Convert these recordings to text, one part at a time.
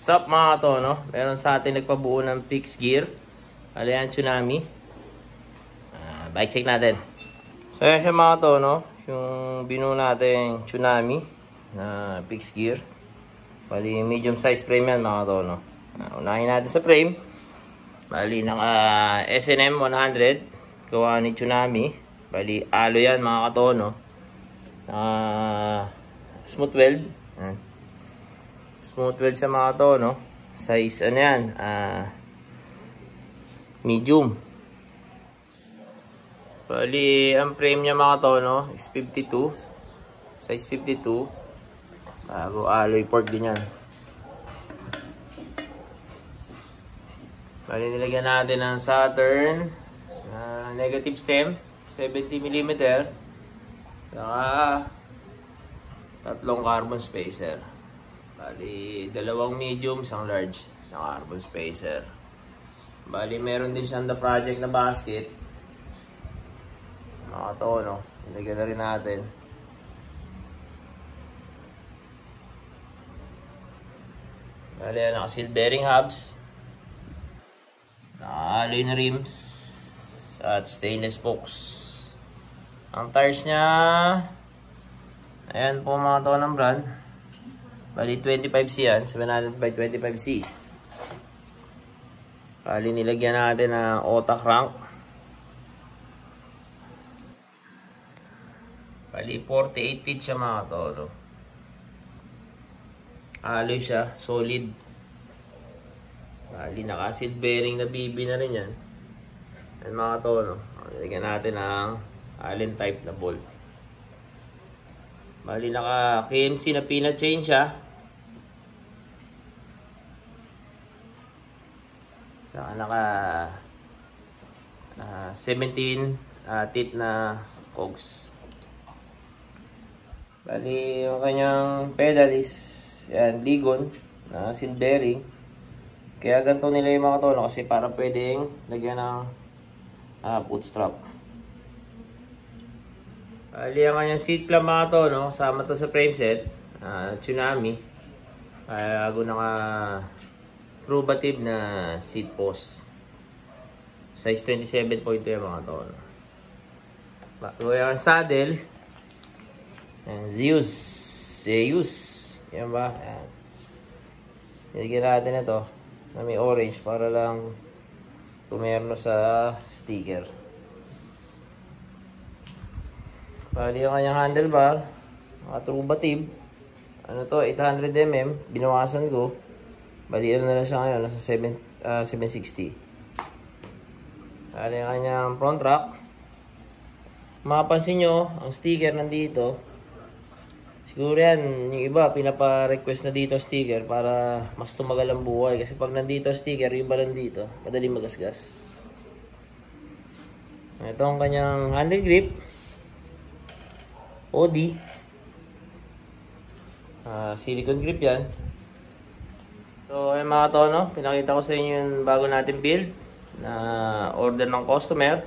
Sup mga to, no? Meron sa atin nagpabuo ng fixed gear. Ayan, Tsunami. Bike check natin. So ayan siya mga to, no? Yung binuo natin Tsunami na fixed gear. Bali medium size frame yan mga to, no? Unahin natin sa frame. Bali naka S&M 100. Gawa ni Tsunami. Bali alo yan mga katono. Smooth weld. Smooth weld sa mga to, no? Size ano yan? Medium. Bali ang frame niya mga to, no? Is 52. Size 52. Bago alloy port din yan. Bali nilagyan natin ng Saturn negative stem 70mm. Saka tatlong carbon spacer. Bali, dalawang medium, isang large na carbon spacer. Bali, meron din siyang the project na basket. Mga to, no? Ilagyan na rin natin. Bali, naka-seal bearing hubs. Naka-alloy na rims. At stainless spokes. Ang tires niya, ayan po mga to ng brand. Bali 25C yan, 700 by 25C. Bali nilagyan natin ng OTA crank. Bali 48 feet siya mga to. Alloy siya, solid. Bali naka-seat bearing na BB na rin yan. Ayan mga to, no? Nilagyan natin ng Allen type na bolt. Bali naka KMC na peanut chain siya. Saka naka 17 teeth na cogs. Bali yung kanyang pedal is yan, Ligon na seal bearing. Kaya ganito nila yung mga tono kasi para pwedeng lagyan ng bootstrap. Bali ang kanyang seat clamp mga to, no? Sama to sa frame set. Tsunami. Bago naka Probative na seat post. Size 27.2 yung mga to, no? Bago yung saddle. Zeus. Yan ba? Yan. Nilagyan natin ito na may orange para lang tumerno sa sticker. Bali yung kanyang handlebar, Probative. Ano to, 800mm. Binawasan ko. Bali ano na lang siya ngayon, nasa 760. Bali yung kanyang front rack. Mapapansin nyo, ang sticker nandito. Siguro yan, yung iba pinapa-request na dito sticker para mas tumagal ang buhay. Kasi pag nandito sticker, yung iba nandito, madaling magasgas. Ito ang kanyang handle grip. OD. Silicone grip yan. So ayun mga to, no? Pinakita ko sa inyo yung bago natin build na order ng customer.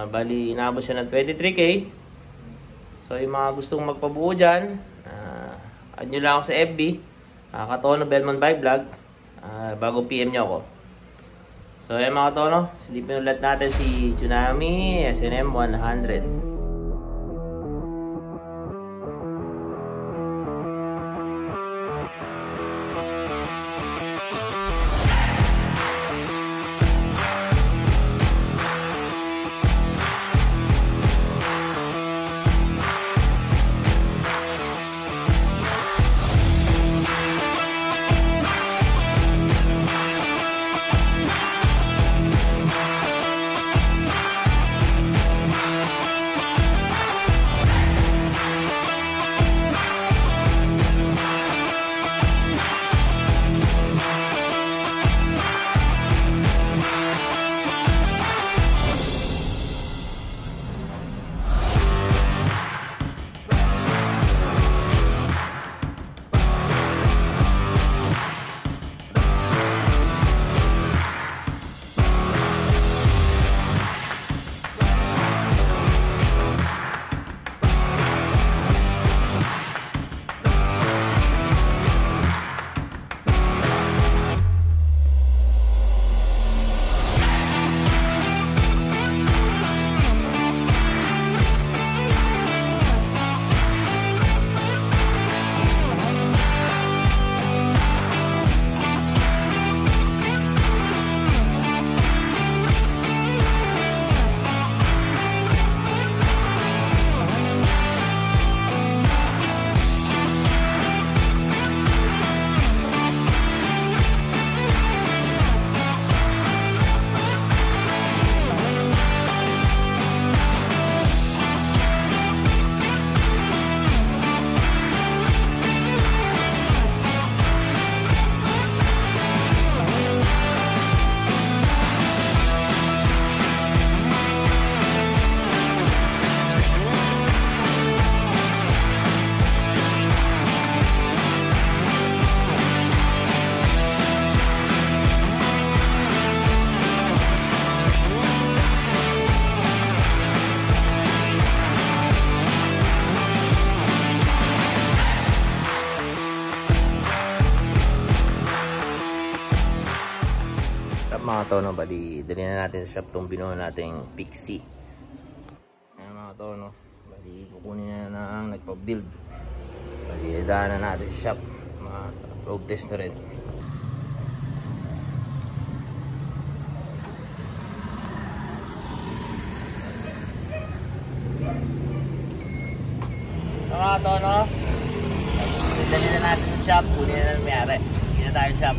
Bali inabot siya ng 23K. So yung mga gustong magpabuo dyan, add nyo lang ako sa FB, Katono Belmont Bike Vlog, bago PM nyo ako. So ayun mga tono, silipin ulit natin si Tsunami S&M 100. tono, bali dali na natin sa shop tong binuo nating Pixie. Ayan mga tono, bali kukunin na ang nagpa-build. Bali daan na natin sa shop, mga road test na rin. Mga tono, dali na natin sa shop, kunin na ng mayari. Hindi na tayo shop.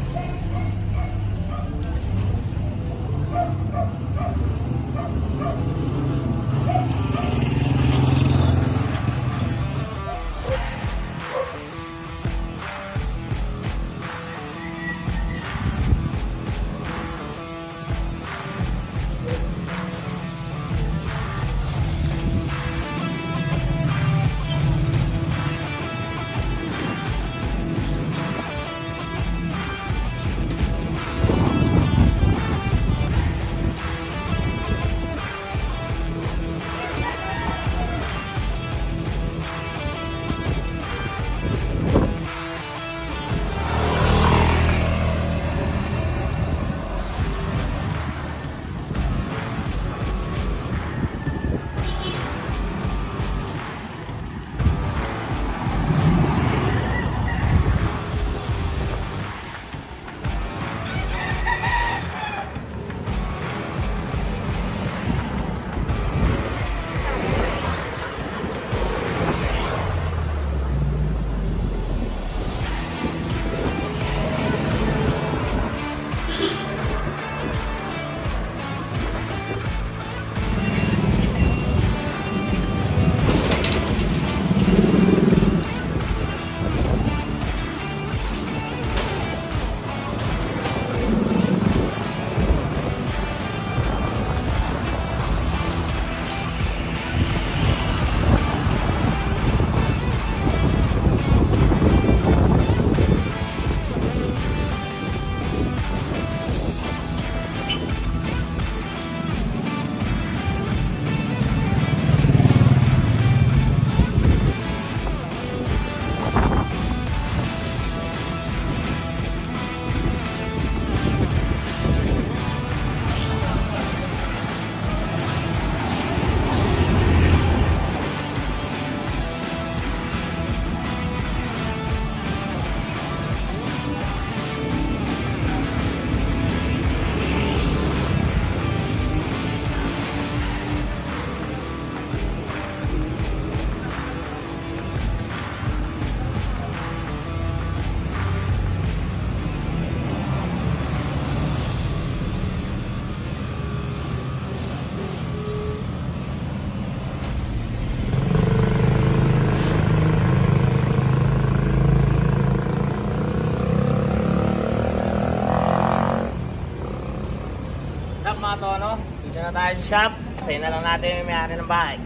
Mga tono, dito na tayo sa shop. Tayo na lang natin yung may-ari ng bahay.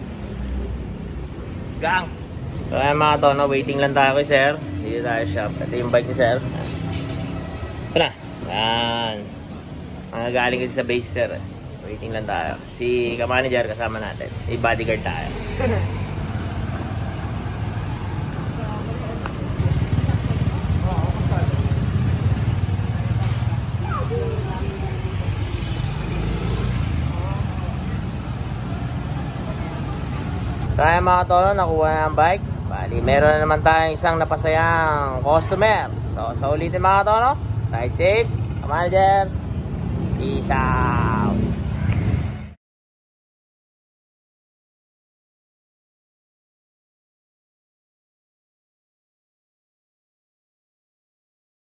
Gang! So ayan mga tono, waiting lang tayo kay sir. Dito tayo sa shop. Ito yung bike ni sir. Sana? Yan. Galing kasi sa base sir. Waiting lang tayo. Si ka-manager kasama natin. I-bodyguard tayo. So ayan mga tono, nakuha na ang bike. Bali, meron na naman tayong isang napasayang customer. So sa ulitin mga tono, stay safe, manager, peace out.